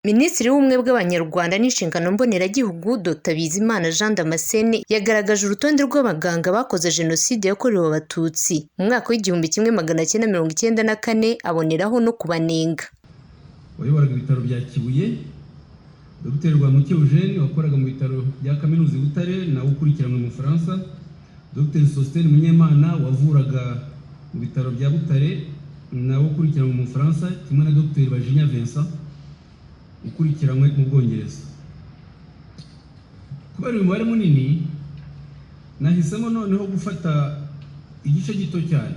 Minisitiri w'Ubumwe bw'Abanyarwanda n'Inshingano Mboneragihugu Dr Bizimana Jean Damascene yagaragaje urutonde rw'abaganga bakoze Jenoside yakorewe Abatutsi mu mwaka w'1994 aboneraho no kubanenga. Wayoboraga ibitaro bya Kibuye, Dr Rwamucyo Eugene wakoraga mu bitaro bya Kaminuza i Butare nawe ukurikiranwe mu Faransa, Dr Sostene Munyemana wavuraga mu bitaro bya Butare nawe ukurikiranwe mu Faransa, kimwe na Dr Bajinya Vincent ukurikiranwe mu Bwongereza. Kubera uyu mubare munini nahisemo noneho gufata igice gito cyane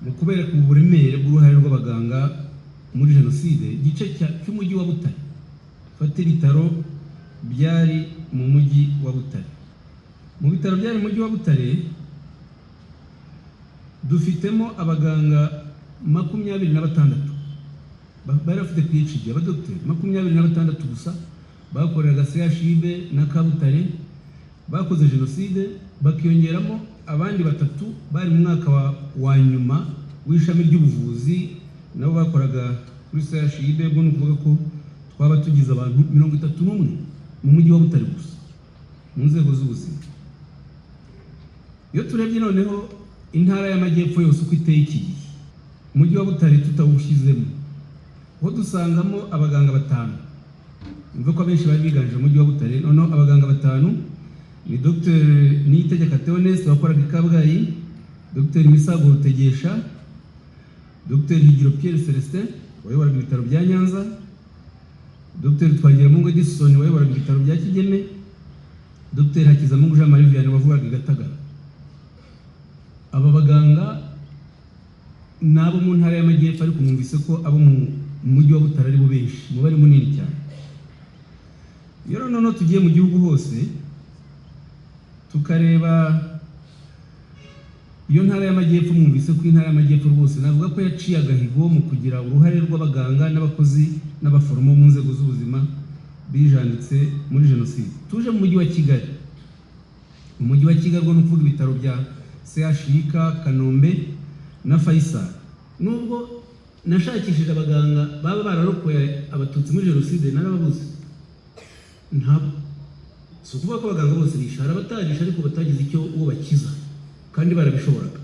mu kubereka uburemere bw'uruhare rw'abaganga muri Jenoside, igice cy'umujyi wa Butare. Fata ibitaro byari mu mujyi wa Butare. Mu bitaro byari mu mujyi wa Butare dufitemo abaganga 26 bari bafite PhD, abadokiteri 26 gusa bakoreraga CHUB na Kabutare bakoze Jenoside, bakiyongeramo abandi batatu bari mu mwaka wa nyuma w'ishami ry'ubuvuzi nabo bakoraga kuri CHUB. Ubwo ni ukuvuga ko twaba tugize abantu 31 mu mujyi wa Butare gusa mu nzego z'ubuzima. Iyo turebye noneho intara y'Amajyepfo yose uko iteye iki gihe, umujyi wa Butare tutawushyizemo, ho dusangamo abaganga 5. Umva ko abenshi bari biganje mu mujyi wa Butare. Noneho abaganga 5 ni Dr Niyitegeka Theoneste wakoraga i Kabgayi, Dr Misago Rutegesha, Dr Higiro Pierre Celestin wayoboraga ibitaro bya Nyanza, Dr Twagiramungu Edison wayoboraga ibitaro bya Kigeme, Dr Hakizamungu Jean Marie Vianney wavugaga i Gatagara. Aba baganga nabo mu ntara y'Amajyepfo ariko mwumvise ko abo mu mujyi wa Butare ari bo benshi, umubare munini cyane. Iyo noneho tugiye mu gihugu hose tukareba iyo ntara y'Amajyepfo, mwumvise ko intara y'Amajyepfo rwose navuga ko yaciye agahigo mu kugira uruhare rw'abaganga n'abakozi n'abaforomo mu nzego z'ubuzima bijanditse muri Jenoside. Tuje mu mujyi wa Kigali. Mu mujyi wa Kigali no kuvuga ibitaro bya CHUK, Kanombe na Faisal. Nubwo nashakishije abaganga baba bararokoye Abatutsi muri Jenoside narababuze. Ntabwo so kuvuga ko abaganga bose bishara batagisha ariko batagize icyo uwo bakiza kandi barabishoboraga.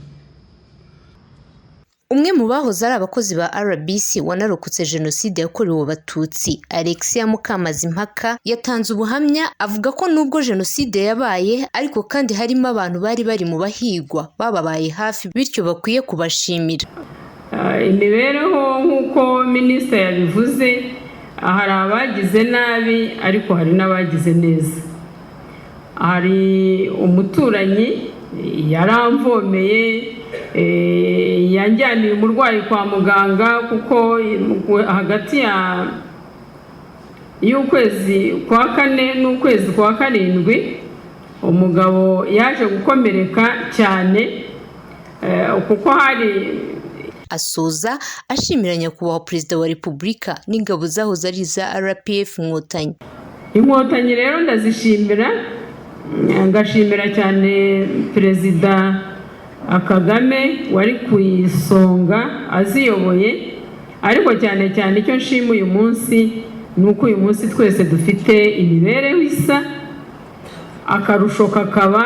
Umwe mu bahoze ari abakozi ba RBC wanarokotse Jenoside yakorewe Abatutsi, Alexia Mukamazimpaka, yatanze ubuhamya avuga ko nubwo Jenoside yabaye ariko kandi harimo abantu bari mu bahigwa bababaye hafi, bityo bakwiye kubashimira. Imibereho nk'uko minisitiri yabivuze, hari abagize nabi ariko hari n'abagize neza. Hari umuturanyi yaramvomeye, yanjyaniye umurwayi kwa muganga kuko hagati y'ukwezi kwa 4 n'ukwezi kwa 7 umugabo yaje gukomereka cyane kuko hari. Asoza ashimira nyakubahwa Perezida wa Repubulika n'ingabo zahoze ari za RPF Inkotanyi. Inkotanyi rero ndazishimira, ngashimira cyane Perezida Kagame wari ku isonga aziyoboye, ariko cyane cyane icyo nshima uyu munsi ni uko uyu munsi twese dufite imibereho isa, akarusho kakaba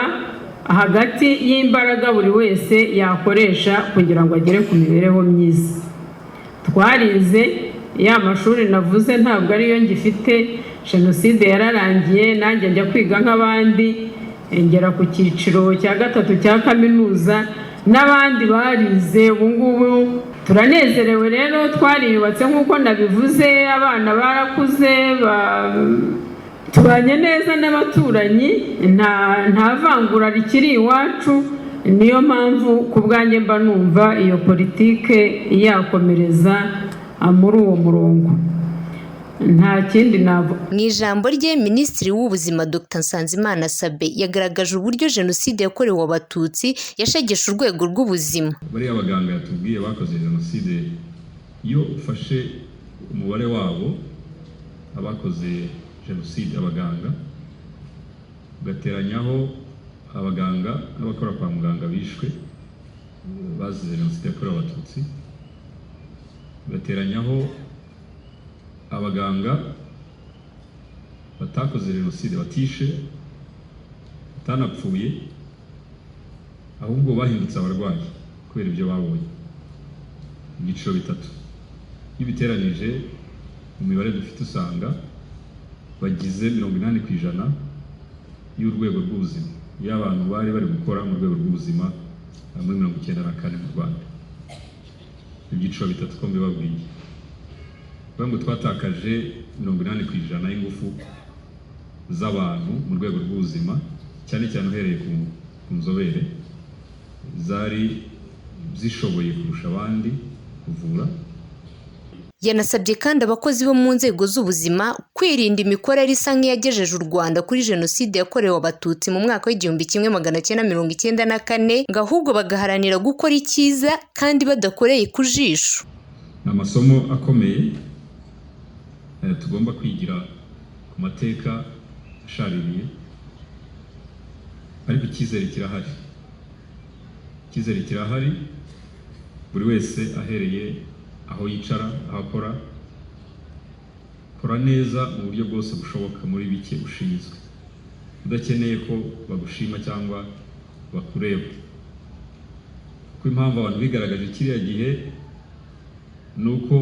hagati y'imbaraga buri wese yakoresha kugira ngo agere ku mibereho myiza. Twarize ya mashuri navuze ntabwo ariyo ngifite, Jenoside yararangiye nanjye njya kwiga nk'abandi, ngera ku cyiciro cya 3 cya kaminuza n'abandi barize. Ubu ngubu turanezerewe rero, twariyubatse nk'uko nabivuze, abana barakuze, tubanye neza n'abaturanyi, nta vangura rikiri iwacu. Niyo mpamvu ku bwanjye mba numva iyo politike yakomereza muri uwo murongo, nta kindi nabo. Mu ijambo rye, Minisitiri w'Ubuzima Dr Nsanzimana Sabin yagaragaje uburyo Jenoside yakorewe Abatutsi yashegeshe urwego rw'ubuzima. Bari abaganga yatubwiye bakoze Jenoside, iyo ufashe umubare wabo abakoze Jenoside abaganga ugateranyaho abaganga n'abakora kwa muganga bishwe bazize Jenoside yakorewe Abatutsi, ugateranyaho abaganga batakoze jenoside, batishe, batanapfuye, ahubwo bahindutse abarwayi kubera ibyo babonye. Ibyiciro bitatu iyo biteranije mu mibare dufite usanga bagize 80% y'urwego rw'ubuzima y'abantu bari bari gukora mu rwego rw'ubuzima muri 94 mu Rwanda. Ibyiciro bitatu ko mbibabwiye, ngo twatakaje 80% y'ingufu z'abantu mu rwego rw'ubuzima, cyane cyane uhereye ku nzobere zari zishoboye kurusha abandi kuvura. Yanasabye kandi abakozi bo mu nzego z'ubuzima kwirinda imikorere isa nk'iyagejeje u Rwanda kuri jenoside yakorewe abatutsi mu mwaka w'1994, ngo ahubwo bagaharanira gukora icyiza kandi badakoreye ku jisho. Amasomo akomeye tugomba kwigira ku mateka ashaririye, ariko icyizere kirahari, buri wese ahereye aho yicara, aho akora, kora neza mu buryo bwose bushoboka muri bike ushinzwe, udakeneye ko bagushima cyangwa bakureba. Kuko impamvu abantu bigaragaje kiriya gihe ni uko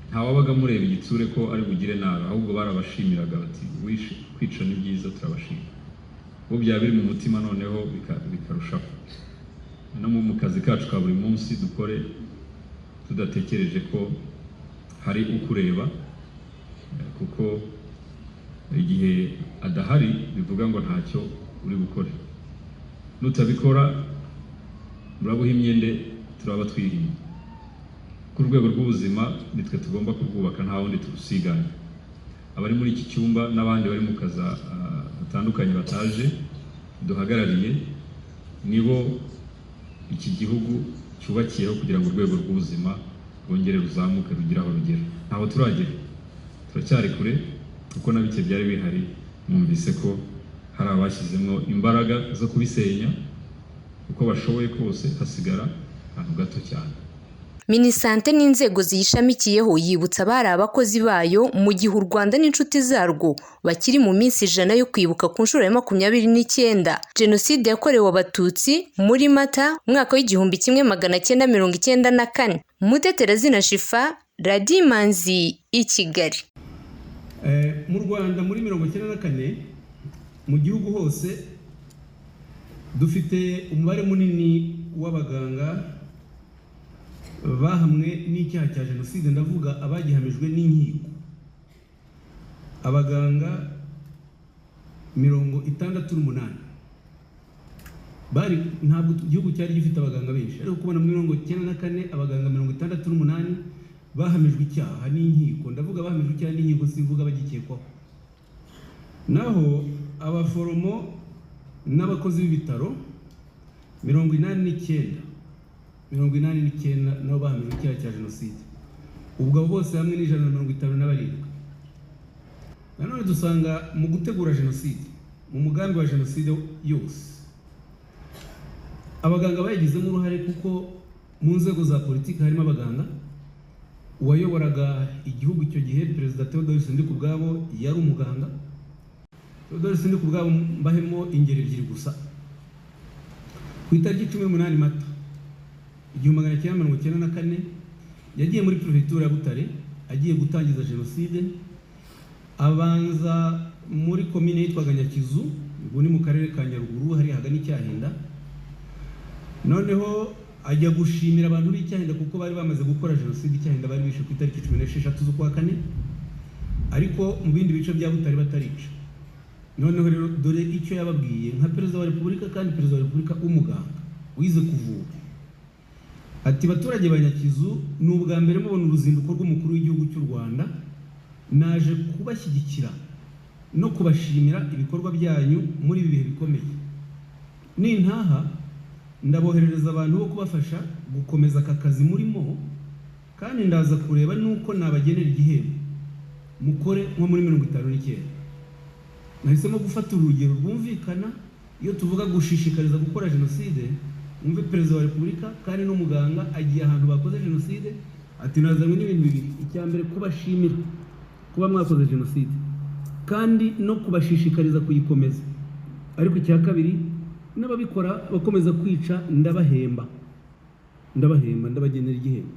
ntawabaga mureba igitsure ko ari bugire nabi, ahubwo barabashimiraga bati wishe kwica ni byiza, turabashima. Ubu byaba biri mu mutima noneho bikarushaho no mu kazi kacu ka buri munsi dukore tudatekereje ko hari ukureba, kuko igihe adahari bivuga ngo ntacyo uri gukora. Nutabikora murabuha imyende, turaba twihimye. Ku rwego rw'ubuzima nitwe tugomba kurwubaka, nta wundi turusiganya. Abari muri iki cyumba n'abandi bari mu kaza batandukanye bataje duhagarariye, nibo iki gihugu cyubakiyeho kugira ngo urwego rw'ubuzima rwongere ruzamuke rugire aho rugera. Ntaho turagera, turacyari kure, kuko na bike byari bihari mwumvise ko hari abashyizemo imbaraga zo kubisenya uko bashoboye kose, hasigara ahantu gato cyane. Minisante n'inzego ziyishamikiyeho yibutsa abari abakozi bayo mu gihe u Rwanda n'inshuti zarwo bakiri mu minsi 100 yo kwibuka ku nshuro ya 29 jenoside yakorewe abatutsi muri Mata mwaka w'1994. Muteterazina Shifa, Radio Imanzi, i Kigali. Mu Rwanda muri 1994 mu gihugu hose dufite umubare munini w'abaganga bahamwe n'icyaha cya jenoside, ndavuga abagihamijwe n'inkiko. Abaganga 68 bari, ntabwo igihugu cyari gifite abaganga benshi, ariko kubona muri 1994 abaganga 68 bahamijwe icyaha n'inkiko. Ndavuga bahamijwe icyaha n'inkiko, simvuga bagikekwaho. Naho abaforomo n'abakozi b'ibitaro 89 nabo bahamijwe icyaha cya jenoside. Ubwo bose hamwe ni 157. Nanone dusanga mu gutegura jenoside, mu mugambi wa jenoside yose, abaganga bayigizemo uruhare, kuko mu nzego za politiki harimo abaganga. Uwayoboraga igihugu icyo gihe Perezida Theodore Sindikubwabo yari umuganga. Theodore Sindikubwabo mbahemo ingero ebyiri gusa. Ku itariki 18 Mata 1994 yagiye muri prefecture ya Butare agiye gutangiza jenoside. Abanza muri komine yitwaga Nyakizu, ubu ni mu karere ka Nyaruguru, hari hagana Icyahinda. Noneho ajya gushimira abantu b'Icyahinda kuko bari bamaze gukora jenoside. Icyahinda bari bishe ku itariki 16 z'ukwa kane, ariko mu bindi bice bya Butare batarica. Noneho rero dore icyo yababwiye nka Perezida wa Repubulika, kandi Perezida wa Repubulika umuganga wize kuvura. Ati baturage ba Nyakizu, ni ubwa mbere mubona uruzinduko rw'umukuru w'igihugu cy'u Rwanda. Naje kubashyigikira no kubashimira ibikorwa byanyu muri ibi bihe bikomeye. Nintaha ndaboherereza abantu bo kubafasha gukomeza aka kazi murimo, kandi ndaza kureba nuko nabagenera igihembo mukore nko muri 59. Nahisemo gufata urugero rwumvikana. Iyo tuvuga gushishikariza gukora jenoside, umve Perezida wa Repubulika kandi n'umuganga agiye ahantu bakoze jenoside, ati nazanywe n'ibintu bibiri. Icya mbere kubashimira kuba mwakoze jenoside kandi no kubashishikariza kuyikomeza. Ariko icya kabiri, n'ababikora bakomeza kwica ndabahemba ndabagenera igihembo.